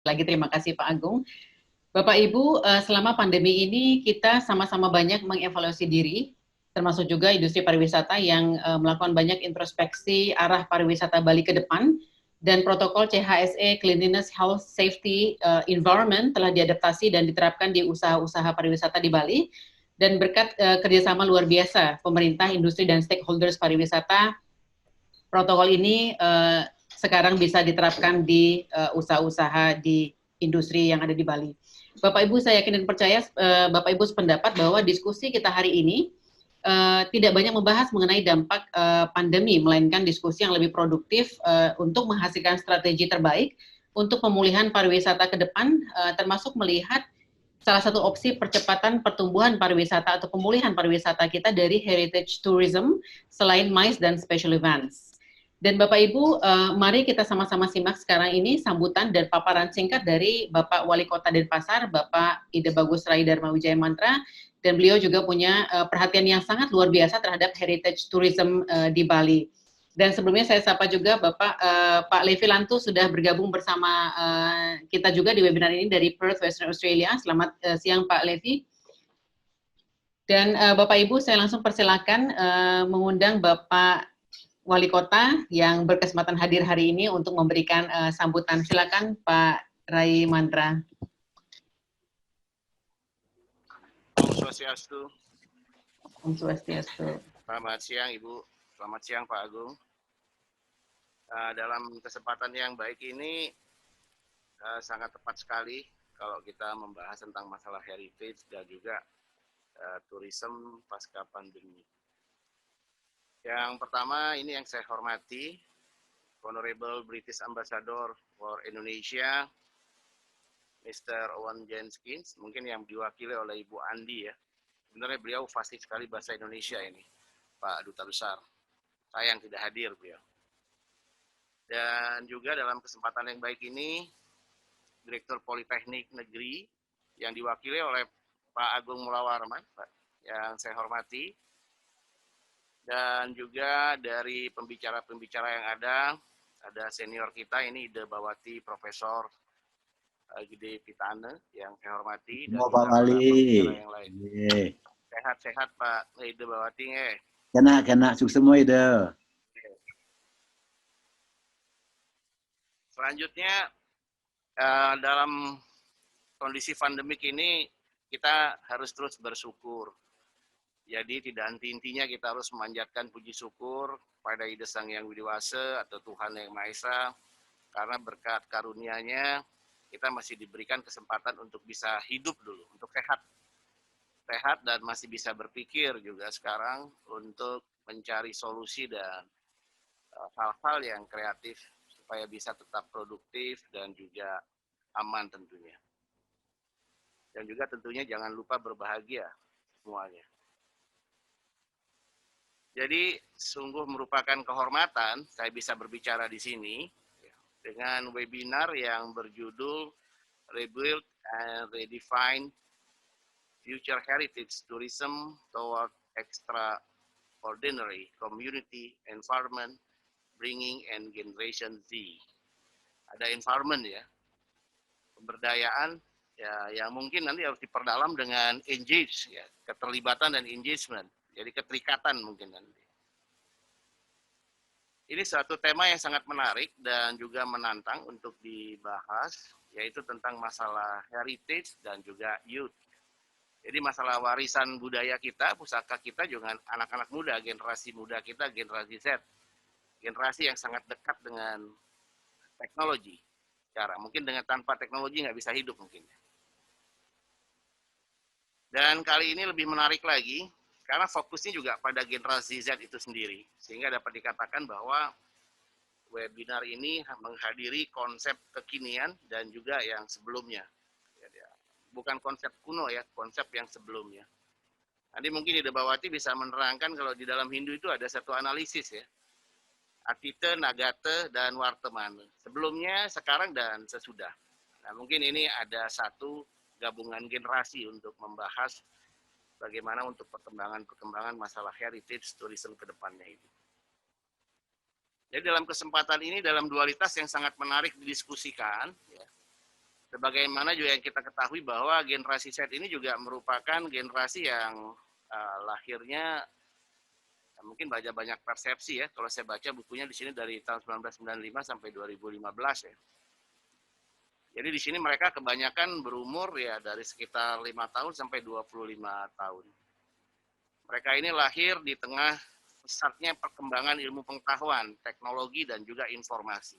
lagi terima kasih Pak Agung. Bapak Ibu, selama pandemi ini kita sama-sama banyak mengevaluasi diri, termasuk juga industri pariwisata yang melakukan banyak introspeksi arah pariwisata Bali ke depan, dan protokol CHSE, Cleanliness, Health, Safety, Environment telah diadaptasi dan diterapkan di usaha-usaha pariwisata di Bali, dan berkat kerjasama luar biasa pemerintah, industri, dan stakeholders pariwisata, protokol ini sekarang bisa diterapkan di usaha-usaha di industri yang ada di Bali. Bapak Ibu, saya yakin dan percaya Bapak Ibu sependapat bahwa diskusi kita hari ini tidak banyak membahas mengenai dampak pandemi, melainkan diskusi yang lebih produktif untuk menghasilkan strategi terbaik untuk pemulihan pariwisata ke depan, termasuk melihat salah satu opsi percepatan pertumbuhan pariwisata atau pemulihan pariwisata kita dari heritage tourism selain MICE dan special events. Dan Bapak Ibu, mari kita sama-sama simak sekarang ini sambutan dan paparan singkat dari Bapak Wali Kota Denpasar, Bapak Ida Bagus Rai Dharma Wijaya Mantra, dan beliau juga punya perhatian yang sangat luar biasa terhadap heritage tourism di Bali. Dan sebelumnya saya sapa juga Bapak Pak Levi Lantu sudah bergabung bersama kita juga di webinar ini dari Perth, Western Australia. Selamat siang Pak Levi. Dan Bapak Ibu, saya langsung persilakan mengundang Bapak Wali Kota yang berkesempatan hadir hari ini untuk memberikan sambutan. Silakan Pak Rai Mantra. Om Swastiastu. Om Swastiastu. Selamat siang Ibu, selamat siang Pak Agung. Dalam kesempatan yang baik ini sangat tepat sekali kalau kita membahas tentang masalah heritage dan juga tourism pasca pandemi. Yang pertama ini yang saya hormati, Honorable British Ambassador for Indonesia, Mr. Owen Jenskins, mungkin yang diwakili oleh Ibu Andi ya. Sebenarnya beliau fasih sekali bahasa Indonesia ini, Pak Duta Besar. Sayang tidak hadir beliau. Dan juga dalam kesempatan yang baik ini, Direktur Politeknik Negeri yang diwakili oleh Pak Agung Mulawarman, yang saya hormati. Dan juga dari pembicara-pembicara yang ada senior kita ini Ida Bawati Profesor Gede Pitane yang saya hormati, dan Pak Wali yang lain. Sehat-sehat Pak Ida Bawati kena sukses semua Ida. Selanjutnya dalam kondisi pandemik ini kita harus terus bersyukur. Jadi tidak henti-hentinya kita harus memanjatkan puji syukur pada Ida Sang Yang Widiwasa atau Tuhan Yang Maha Esa, karena berkat karunia-Nya kita masih diberikan kesempatan untuk bisa hidup dulu, untuk sehat dan masih bisa berpikir juga sekarang untuk mencari solusi dan hal-hal yang kreatif supaya bisa tetap produktif dan juga aman tentunya. Dan juga tentunya jangan lupa berbahagia semuanya. Jadi sungguh merupakan kehormatan saya bisa berbicara di sini dengan webinar yang berjudul Rebuild and Redefine Future Heritage Tourism Toward Extraordinary Community Environment Bringing and Generation Z. Ada environment ya, pemberdayaan ya, yang mungkin nanti harus diperdalam dengan engage ya, keterlibatan dan engagement. Jadi keterikatan mungkin nanti. Ini suatu tema yang sangat menarik dan juga menantang untuk dibahas, yaitu tentang masalah heritage dan juga youth. Jadi masalah warisan budaya kita, pusaka kita juga anak-anak muda, generasi muda kita, generasi Z. Generasi yang sangat dekat dengan teknologi. Mungkin dengan tanpa teknologi nggak bisa hidup mungkin. Dan kali ini lebih menarik lagi, karena fokusnya juga pada generasi Z itu sendiri. Sehingga dapat dikatakan bahwa webinar ini menghadiri konsep kekinian dan juga yang sebelumnya. Bukan konsep kuno ya, konsep yang sebelumnya. Nanti mungkin Ida Bawati bisa menerangkan kalau di dalam Hindu itu ada satu analisis ya. Atita, Nagata, dan Wartamana. Sebelumnya, sekarang, dan sesudah. Nah, mungkin ini ada satu gabungan generasi untuk membahas bagaimana untuk perkembangan masalah heritage tourism ke depannya ini. Jadi dalam kesempatan ini, dalam dualitas yang sangat menarik didiskusikan, ya, sebagaimana juga yang kita ketahui bahwa generasi Z ini juga merupakan generasi yang lahirnya mungkin banyak persepsi ya. Kalau saya baca bukunya di sini dari tahun 1995 sampai 2015 ya. Jadi di sini mereka kebanyakan berumur ya dari sekitar 5 tahun sampai 25 tahun. Mereka ini lahir di tengah pesatnya perkembangan ilmu pengetahuan, teknologi, dan juga informasi.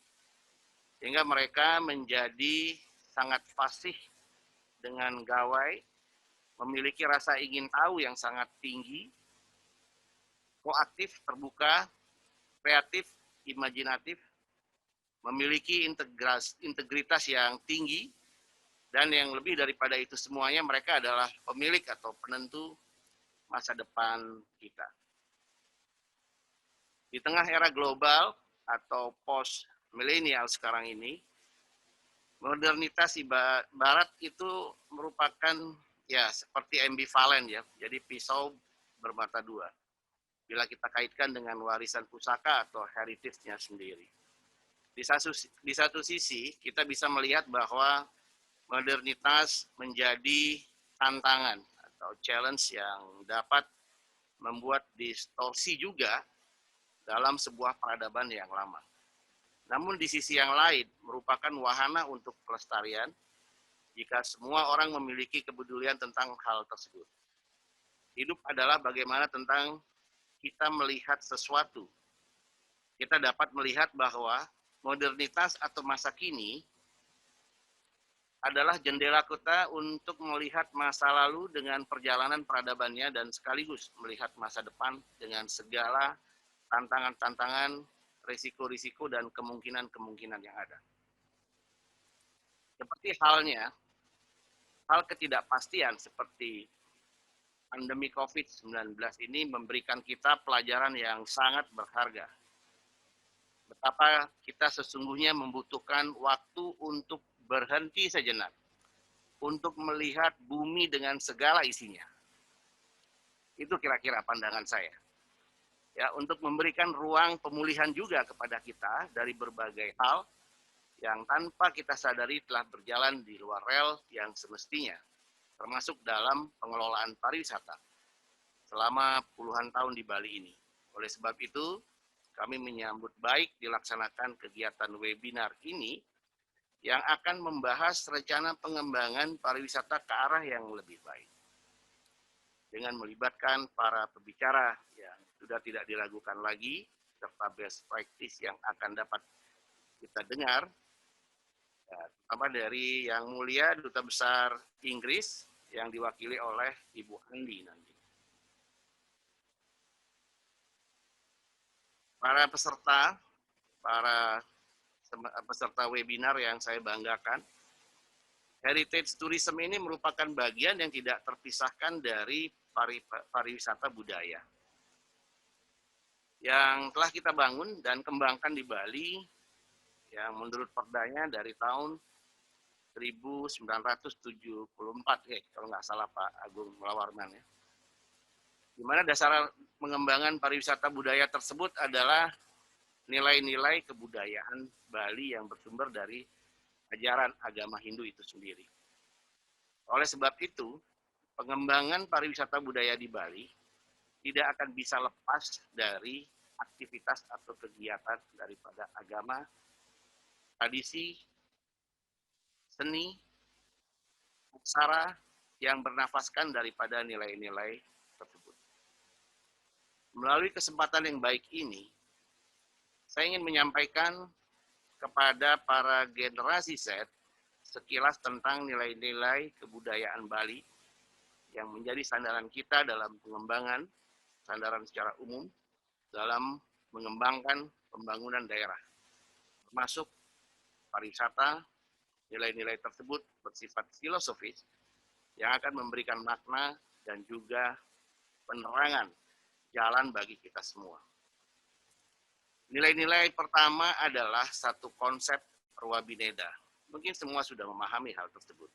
Sehingga mereka menjadi sangat fasih dengan gawai, memiliki rasa ingin tahu yang sangat tinggi, proaktif, terbuka, kreatif, imajinatif, memiliki integritas yang tinggi, dan yang lebih daripada itu semuanya mereka adalah pemilik atau penentu masa depan kita. Di tengah era global atau post milenial sekarang ini, modernitas barat itu merupakan ya seperti ambivalen ya, jadi pisau bermata dua. Bila kita kaitkan dengan warisan pusaka atau heritage-nya sendiri. Di satu sisi kita bisa melihat bahwa modernitas menjadi tantangan atau challenge yang dapat membuat distorsi juga dalam sebuah peradaban yang lama. Namun di sisi yang lain merupakan wahana untuk pelestarian jika semua orang memiliki kepedulian tentang hal tersebut. Hidup adalah bagaimana tentang kita melihat sesuatu. Kita dapat melihat bahwa modernitas atau masa kini adalah jendela kita untuk melihat masa lalu dengan perjalanan peradabannya dan sekaligus melihat masa depan dengan segala tantangan-tantangan, risiko-risiko, dan kemungkinan-kemungkinan yang ada. Seperti halnya, hal ketidakpastian seperti pandemi COVID-19 ini memberikan kita pelajaran yang sangat berharga. Betapa kita sesungguhnya membutuhkan waktu untuk berhenti sejenak, untuk melihat bumi dengan segala isinya. Itu kira-kira pandangan saya. Ya, untuk memberikan ruang pemulihan juga kepada kita dari berbagai hal yang tanpa kita sadari telah berjalan di luar rel yang semestinya, termasuk dalam pengelolaan pariwisata selama puluhan tahun di Bali ini. Oleh sebab itu, kami menyambut baik dilaksanakan kegiatan webinar ini yang akan membahas rencana pengembangan pariwisata ke arah yang lebih baik. Dengan melibatkan para pembicara yang sudah tidak diragukan lagi, serta best practice yang akan dapat kita dengar, terutama dari Yang Mulia Duta Besar Inggris yang diwakili oleh Ibu Andi nanti. Para peserta webinar yang saya banggakan, heritage tourism ini merupakan bagian yang tidak terpisahkan dari pariwisata budaya yang telah kita bangun dan kembangkan di Bali, yang menurut perdanya dari tahun 1974 ya, kalau nggak salah Pak Agung Melawarman ya. Di mana dasar pengembangan pariwisata budaya tersebut adalah nilai-nilai kebudayaan Bali yang bersumber dari ajaran agama Hindu itu sendiri. Oleh sebab itu, pengembangan pariwisata budaya di Bali tidak akan bisa lepas dari aktivitas atau kegiatan daripada agama, tradisi, seni, aksara yang bernafaskan daripada nilai-nilai tersebut. Melalui kesempatan yang baik ini, saya ingin menyampaikan kepada para generasi Z sekilas tentang nilai-nilai kebudayaan Bali yang menjadi sandaran kita dalam pengembangan, sandaran secara umum, dalam mengembangkan pembangunan daerah, termasuk pariwisata. Nilai-nilai tersebut bersifat filosofis yang akan memberikan makna dan juga penerangan jalan bagi kita semua. Nilai-nilai pertama adalah satu konsep Rwabineda. Mungkin semua sudah memahami hal tersebut.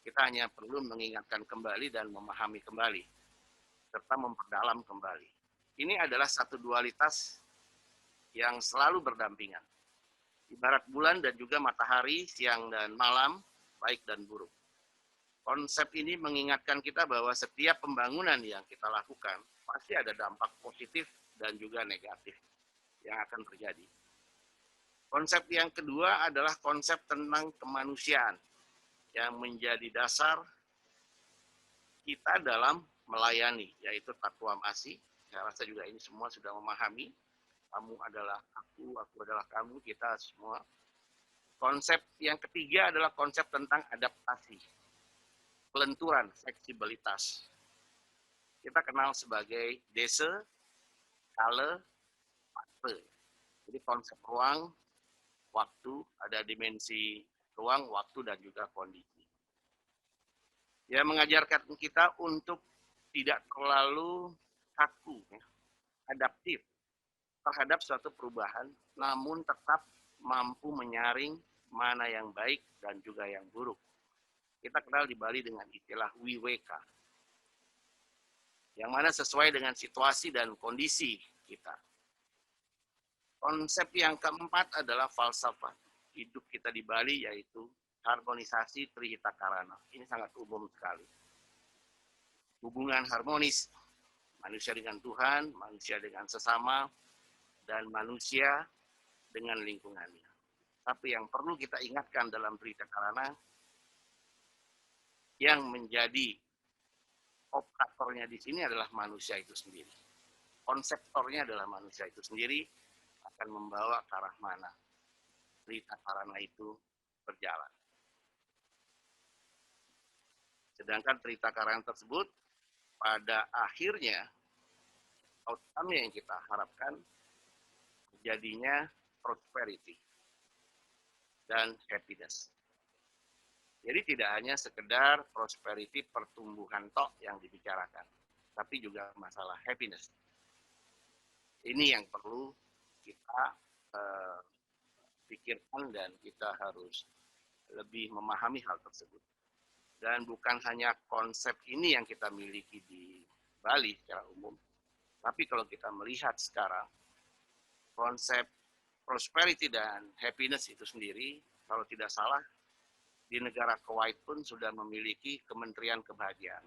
Kita hanya perlu mengingatkan kembali dan memahami kembali, serta memperdalam kembali. Ini adalah satu dualitas yang selalu berdampingan. Ibarat bulan dan juga matahari, siang dan malam, baik dan buruk. Konsep ini mengingatkan kita bahwa setiap pembangunan yang kita lakukan pasti ada dampak positif dan juga negatif yang akan terjadi. Konsep yang kedua adalah konsep tentang kemanusiaan yang menjadi dasar kita dalam melayani, yaitu takwa masih. Saya rasa juga ini semua sudah memahami. Kamu adalah aku adalah kamu, kita semua. Konsep yang ketiga adalah konsep tentang adaptasi, kelenturan, fleksibilitas. Kita kenal sebagai dese, kale, waktu. Jadi konsep ruang, waktu, ada dimensi ruang, waktu, dan juga kondisi. Ya, mengajarkan kita untuk tidak terlalu kaku, ya, adaptif terhadap suatu perubahan, namun tetap mampu menyaring mana yang baik dan juga yang buruk. Kita kenal di Bali dengan istilah wiweka, yang mana sesuai dengan situasi dan kondisi kita. Konsep yang keempat adalah falsafah hidup kita di Bali, yaitu harmonisasi Trihita Karana. Ini sangat umum sekali. Hubungan harmonis manusia dengan Tuhan, manusia dengan sesama, dan manusia dengan lingkungannya. Tapi yang perlu kita ingatkan dalam Trihita Karana, yang menjadi operatornya di sini adalah manusia itu sendiri. Konseptornya adalah manusia itu sendiri, akan membawa ke arah mana Trihita Karana itu berjalan. Sedangkan Trihita Karana tersebut pada akhirnya outcome yang kita harapkan terjadinya prosperity dan happiness. Jadi tidak hanya sekedar prosperity pertumbuhan tok yang dibicarakan, tapi juga masalah happiness. Ini yang perlu kita pikirkan dan kita harus lebih memahami hal tersebut. Dan bukan hanya konsep ini yang kita miliki di Bali secara umum, tapi kalau kita melihat sekarang, konsep prosperity dan happiness itu sendiri, kalau tidak salah, di negara Kuwait pun sudah memiliki Kementerian Kebahagiaan.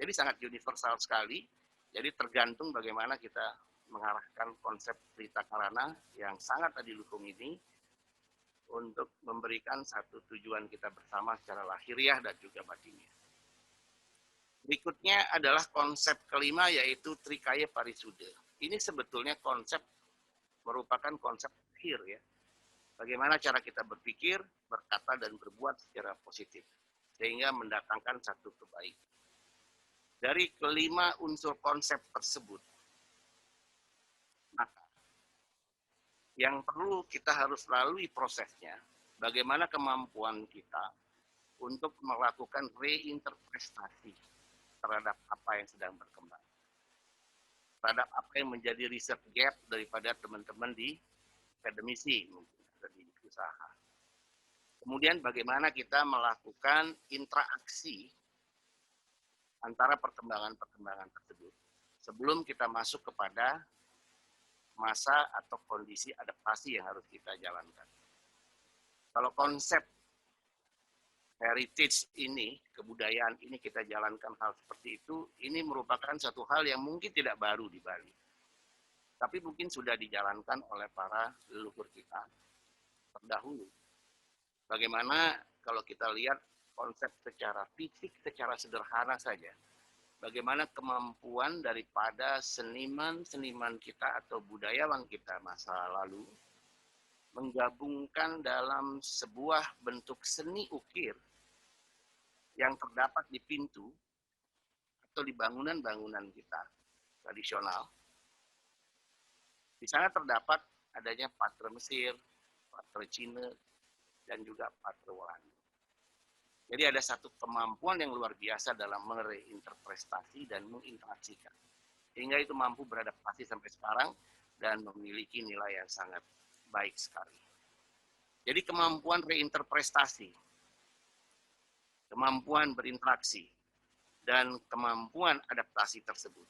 Jadi sangat universal sekali, jadi tergantung bagaimana kita mengarahkan konsep Trihita Karana yang sangat adiluhung ini untuk memberikan satu tujuan kita bersama secara lahiriah dan juga batinnya. Berikutnya adalah konsep kelima, yaitu Trikaya Parisuddha. Ini sebetulnya konsep merupakan konsep akhir, ya. Bagaimana cara kita berpikir, berkata, dan berbuat secara positif, sehingga mendatangkan satu kebaikan. Dari kelima unsur konsep tersebut, maka yang perlu kita harus lalui prosesnya, bagaimana kemampuan kita untuk melakukan reinterpretasi terhadap apa yang sedang berkembang, terhadap apa yang menjadi research gap daripada teman-teman di akademisi, mungkin di usaha. Kemudian bagaimana kita melakukan interaksi antara perkembangan-perkembangan tersebut sebelum kita masuk kepada masa atau kondisi adaptasi yang harus kita jalankan. Kalau konsep heritage ini, kebudayaan ini kita jalankan hal seperti itu, ini merupakan satu hal yang mungkin tidak baru di Bali. Tapi mungkin sudah dijalankan oleh para leluhur kita terdahulu. Bagaimana kalau kita lihat konsep secara fisik, secara sederhana saja, bagaimana kemampuan daripada seniman-seniman kita atau budayawan kita masa lalu menggabungkan dalam sebuah bentuk seni ukir yang terdapat di pintu atau di bangunan-bangunan kita tradisional. Di sana terdapat adanya patra Mesir, patra Cina, dan juga patra Walanda. Jadi ada satu kemampuan yang luar biasa dalam mereinterpretasi dan menginteraksikan. Sehingga itu mampu beradaptasi sampai sekarang dan memiliki nilai yang sangat baik sekali. Jadi kemampuan reinterpretasi, kemampuan berinteraksi, dan kemampuan adaptasi tersebut.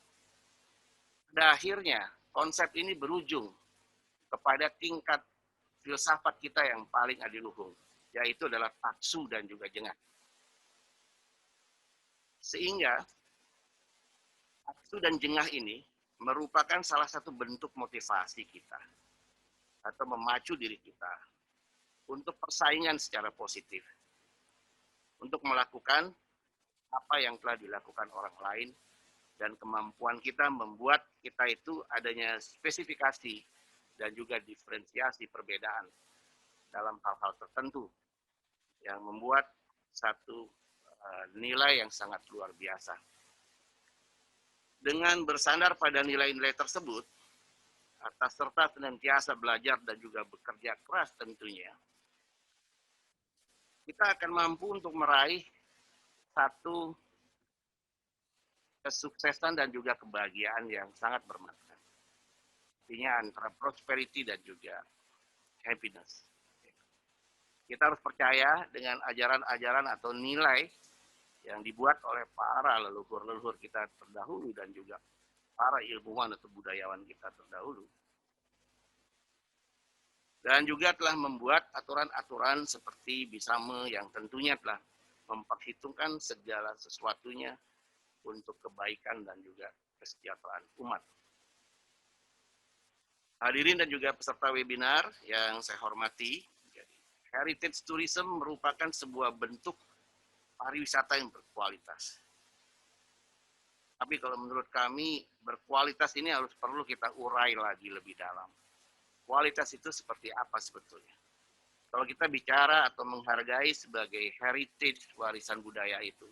Pada akhirnya, konsep ini berujung kepada tingkat filsafat kita yang paling adiluhung, yaitu adalah taksu dan juga jengah. Sehingga taksu dan jengah ini merupakan salah satu bentuk motivasi kita atau memacu diri kita untuk persaingan secara positif, untuk melakukan apa yang telah dilakukan orang lain, dan kemampuan kita membuat kita itu adanya spesifikasi dan juga diferensiasi perbedaan dalam hal-hal tertentu yang membuat satu nilai yang sangat luar biasa. Dengan bersandar pada nilai-nilai tersebut, atas serta senantiasa belajar dan juga bekerja keras tentunya, kita akan mampu untuk meraih satu kesuksesan dan juga kebahagiaan yang sangat bermakna. Artinya antara prosperity dan juga happiness. Kita harus percaya dengan ajaran-ajaran atau nilai yang dibuat oleh para leluhur-leluhur kita terdahulu dan juga para ilmuwan atau budayawan kita terdahulu. Dan juga telah membuat aturan-aturan seperti Bisame yang tentunya telah memperhitungkan segala sesuatunya untuk kebaikan dan juga kesejahteraan umat. Hadirin dan juga peserta webinar yang saya hormati, heritage tourism merupakan sebuah bentuk pariwisata yang berkualitas. Tapi kalau menurut kami, berkualitas ini harus perlu kita urai lagi lebih dalam. Kualitas itu seperti apa sebetulnya? Kalau kita bicara atau menghargai sebagai heritage warisan budaya itu,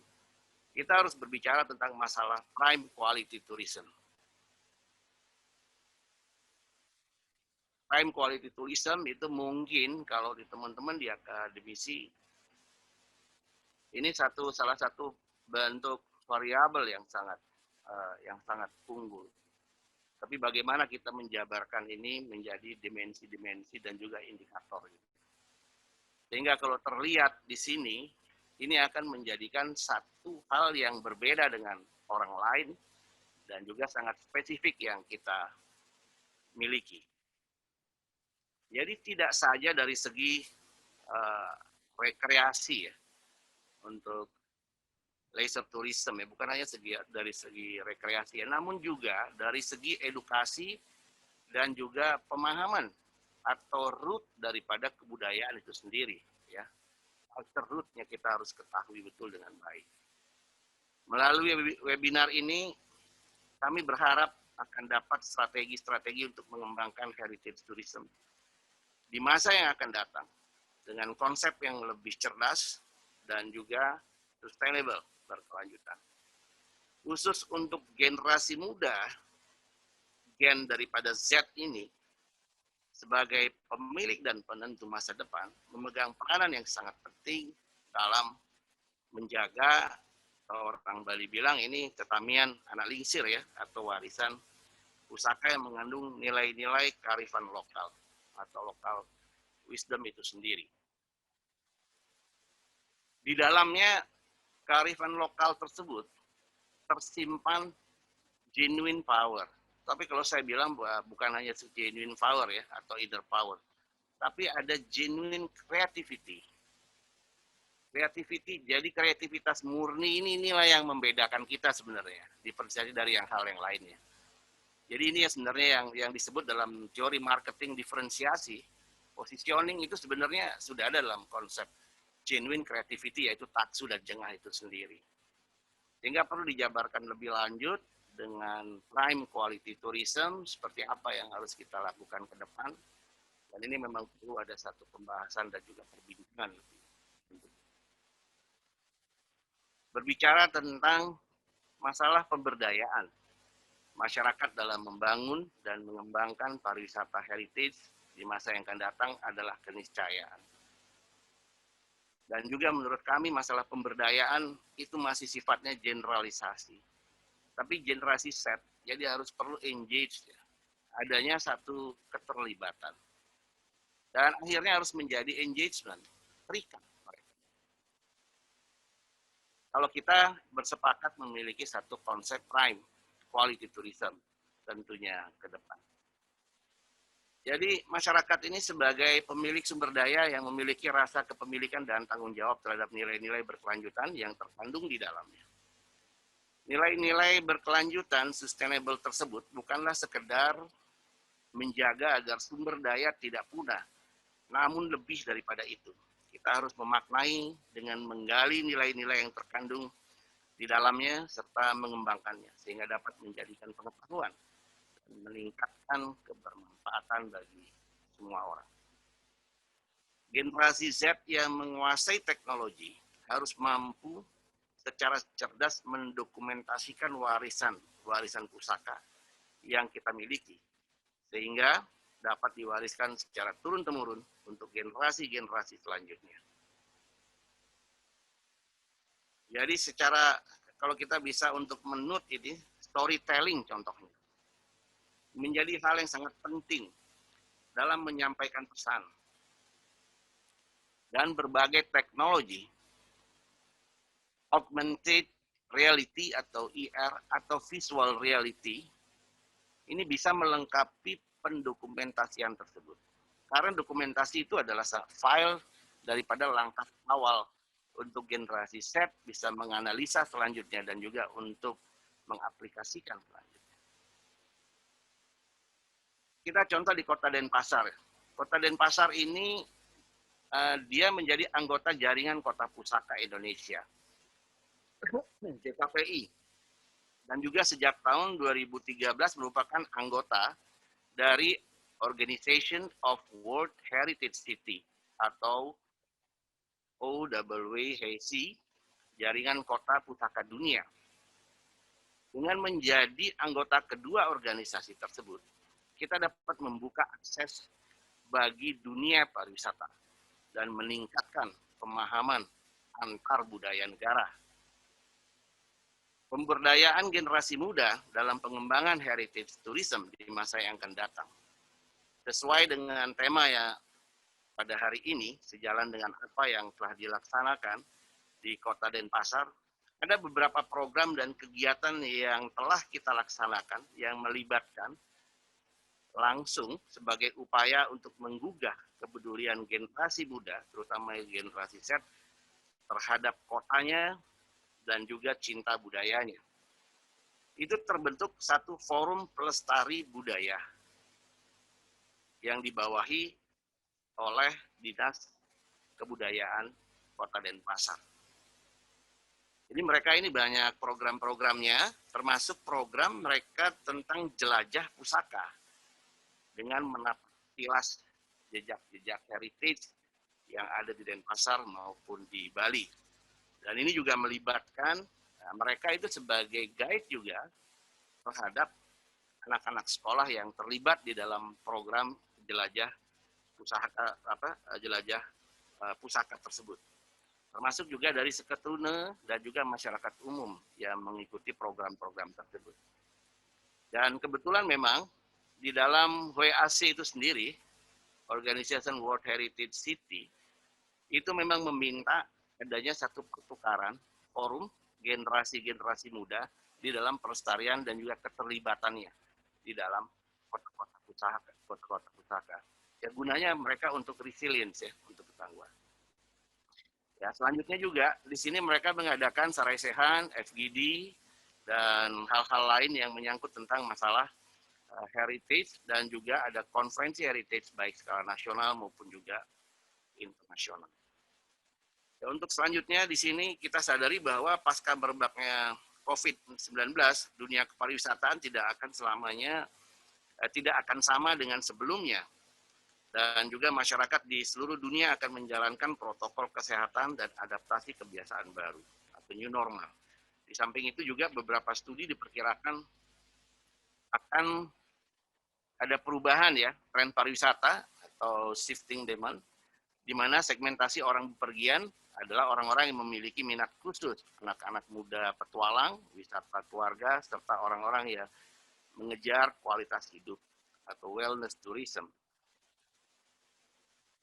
kita harus berbicara tentang masalah prime quality tourism. Prime quality tourism itu mungkin kalau di teman-teman di akademisi, ini salah satu bentuk variabel yang sangat unggul. Tapi bagaimana kita menjabarkan ini menjadi dimensi-dimensi dan juga indikator. Sehingga kalau terlihat di sini, ini akan menjadikan satu hal yang berbeda dengan orang lain dan juga sangat spesifik yang kita miliki. Jadi tidak saja dari segi rekreasi ya, untuk leisure tourism ya, bukan hanya dari segi rekreasi ya, namun juga dari segi edukasi dan juga pemahaman atau root daripada kebudayaan itu sendiri ya. Alter rootnya kita harus ketahui betul dengan baik. Melalui webinar ini kami berharap akan dapat strategi-strategi untuk mengembangkan heritage tourism di masa yang akan datang dengan konsep yang lebih cerdas dan juga sustainable berkelanjutan. Khusus untuk generasi muda, gen daripada Z ini, sebagai pemilik dan penentu masa depan, memegang peranan yang sangat penting dalam menjaga, orang Bali bilang ini tetamian anak lingsir ya, atau warisan pusaka yang mengandung nilai-nilai kearifan lokal atau lokal wisdom itu sendiri. Di dalamnya kearifan lokal tersebut tersimpan genuine power. Tapi kalau saya bilang bukan hanya genuine power ya atau inner power, tapi ada genuine creativity. Creativity, jadi kreativitas murni inilah yang membedakan kita sebenarnya, diferensiasi dari hal yang lainnya. Jadi ini ya sebenarnya yang disebut dalam teori marketing diferensiasi, positioning itu sebenarnya sudah ada dalam konsep genuine creativity, yaitu taksu dan jengah itu sendiri. Sehingga perlu dijabarkan lebih lanjut dengan prime quality tourism, seperti apa yang harus kita lakukan ke depan. Dan ini memang perlu ada satu pembahasan dan juga perbincangan. Berbicara tentang masalah pemberdayaan masyarakat dalam membangun dan mengembangkan pariwisata heritage di masa yang akan datang adalah keniscayaan. Dan juga menurut kami masalah pemberdayaan itu masih sifatnya generalisasi. Tapi generasi Z, jadi harus perlu engage ya. Adanya satu keterlibatan. Dan akhirnya harus menjadi engagement, terikat mereka. Kalau kita bersepakat memiliki satu konsep prime quality tourism tentunya ke depan. Jadi masyarakat ini sebagai pemilik sumber daya yang memiliki rasa kepemilikan dan tanggung jawab terhadap nilai-nilai berkelanjutan yang terkandung di dalamnya. Nilai-nilai berkelanjutan sustainable tersebut bukanlah sekedar menjaga agar sumber daya tidak punah, namun lebih daripada itu. Kita harus memaknai dengan menggali nilai-nilai yang terkandung di dalamnya serta mengembangkannya sehingga dapat menjadikan pengetahuan dan meningkatkan kebermanfaatan bagi semua orang. Generasi Z yang menguasai teknologi harus mampu secara cerdas mendokumentasikan warisan pusaka yang kita miliki sehingga dapat diwariskan secara turun-temurun untuk generasi-generasi selanjutnya. Jadi secara kalau kita bisa untuk menut ini storytelling contohnya menjadi hal yang sangat penting dalam menyampaikan pesan. Dan berbagai teknologi augmented reality atau IR atau visual reality ini bisa melengkapi pendokumentasian tersebut. Karena dokumentasi itu adalah file daripada langkah awal untuk generasi Z bisa menganalisa selanjutnya dan juga untuk mengaplikasikan selanjutnya. Kita contoh di Kota Denpasar. Kota Denpasar ini dia menjadi anggota Jaringan Kota Pusaka Indonesia, JKPI. Dan juga sejak tahun 2013 merupakan anggota dari Organization of World Heritage City atau OWHC, Jaringan Kota Pusaka Dunia. Dengan menjadi anggota kedua organisasi tersebut, kita dapat membuka akses bagi dunia pariwisata dan meningkatkan pemahaman antar budaya negara. Pemberdayaan generasi muda dalam pengembangan heritage tourism di masa yang akan datang. Sesuai dengan tema ya pada hari ini, sejalan dengan apa yang telah dilaksanakan di Kota Denpasar, ada beberapa program dan kegiatan yang telah kita laksanakan yang melibatkan langsung sebagai upaya untuk menggugah kepedulian generasi muda, terutama generasi Z, terhadap kotanya dan juga cinta budayanya. Itu terbentuk satu forum pelestari budaya yang dibawahi oleh Dinas Kebudayaan Kota Denpasar. Jadi mereka ini banyak program-programnya, termasuk program mereka tentang jelajah pusaka dengan menapak tilas jejak-jejak heritage yang ada di Denpasar maupun di Bali. Dan ini juga melibatkan mereka itu sebagai guide juga terhadap anak-anak sekolah yang terlibat di dalam program jelajah pusaka tersebut. Termasuk juga dari Seketune dan juga masyarakat umum yang mengikuti program-program tersebut. Dan kebetulan memang di dalam WAC itu sendiri, Organization World Heritage City, itu memang meminta adanya satu pertukaran forum generasi-generasi muda di dalam pelestarian dan juga keterlibatannya di dalam kota-kota pusaka. Ya gunanya mereka untuk resilience ya, untuk ketangguhan. Ya, selanjutnya juga di sini mereka mengadakan sarai sehan, FGD, dan hal-hal lain yang menyangkut tentang masalah heritage dan juga ada konferensi heritage baik skala nasional maupun juga internasional. Ya, untuk selanjutnya di sini kita sadari bahwa pasca merebaknya COVID-19, dunia kepariwisataan tidak akan selamanya tidak akan sama dengan sebelumnya. Dan juga masyarakat di seluruh dunia akan menjalankan protokol kesehatan dan adaptasi kebiasaan baru atau new normal. Di samping itu juga beberapa studi diperkirakan akan ada perubahan ya, tren pariwisata atau shifting demand, di mana segmentasi orang bepergian adalah orang-orang yang memiliki minat khusus, anak-anak muda petualang, wisata keluarga, serta orang-orang yang mengejar kualitas hidup atau wellness tourism.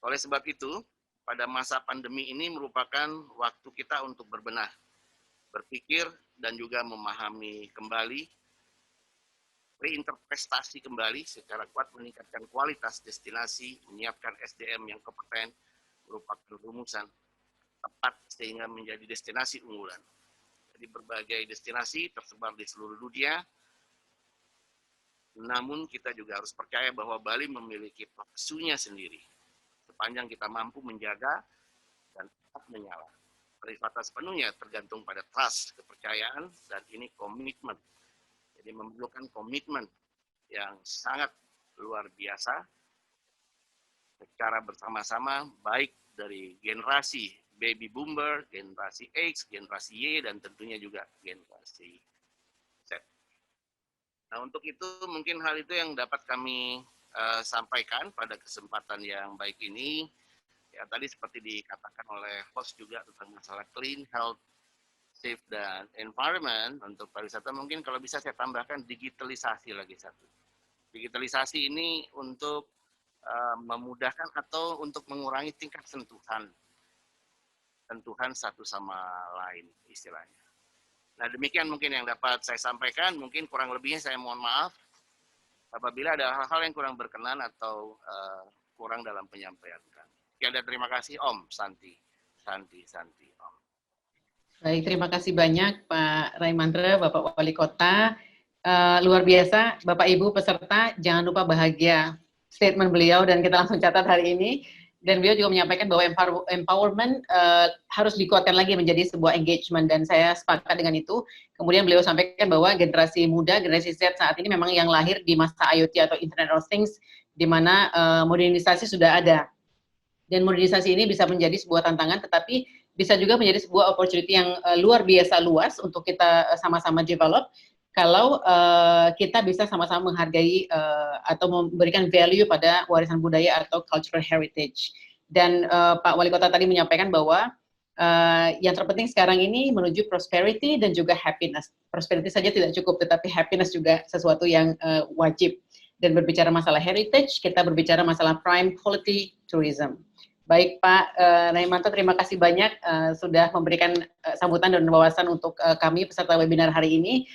Oleh sebab itu, pada masa pandemi ini merupakan waktu kita untuk berbenah, berpikir dan juga memahami kembali reinterpretasi kembali secara kuat, meningkatkan kualitas destinasi, menyiapkan SDM yang kompeten, merupakan rumusan tepat sehingga menjadi destinasi unggulan. Jadi berbagai destinasi tersebar di seluruh dunia, namun kita juga harus percaya bahwa Bali memiliki paksunya sendiri. Sepanjang kita mampu menjaga dan tetap menyala. Pariwisata sepenuhnya tergantung pada trust, kepercayaan, dan ini komitmen. Jadi memerlukan komitmen yang sangat luar biasa secara bersama-sama, baik dari generasi baby boomer, generasi X, generasi Y, dan tentunya juga generasi Z. Nah, untuk itu mungkin hal itu yang dapat kami sampaikan pada kesempatan yang baik ini. Ya, tadi seperti dikatakan oleh host juga tentang masalah clean, health, safe, dan environment. Untuk pariwisata mungkin kalau bisa saya tambahkan digitalisasi lagi satu. Digitalisasi ini untuk memudahkan atau untuk mengurangi tingkat sentuhan satu sama lain istilahnya. Nah, demikian mungkin yang dapat saya sampaikan. Mungkin kurang lebihnya saya mohon maaf apabila ada hal-hal yang kurang berkenan atau kurang dalam penyampaian kami. Sekian dan terima kasih Om Santi, Om. Baik, terima kasih banyak Pak Raimandra, Bapak Wali Kota. Luar biasa, Bapak Ibu peserta, jangan lupa bahagia statement beliau dan kita langsung catat hari ini. Dan beliau juga menyampaikan bahwa empowerment harus dikuatkan lagi menjadi sebuah engagement dan saya sepakat dengan itu. Kemudian beliau sampaikan bahwa generasi muda, generasi Z saat ini memang yang lahir di masa IoT atau Internet of Things, di mana modernisasi sudah ada. Dan modernisasi ini bisa menjadi sebuah tantangan, tetapi bisa juga menjadi sebuah opportunity yang luar biasa luas untuk kita sama-sama develop. Kalau kita bisa sama-sama menghargai atau memberikan value pada warisan budaya atau cultural heritage. Dan Pak Wali Kota tadi menyampaikan bahwa yang terpenting sekarang ini menuju prosperity dan juga happiness. Prosperity saja tidak cukup, tetapi happiness juga sesuatu yang wajib. Dan berbicara masalah heritage, kita berbicara masalah prime quality tourism. Baik Pak Raimanto, terima kasih banyak sudah memberikan sambutan dan wawasan untuk kami peserta webinar hari ini.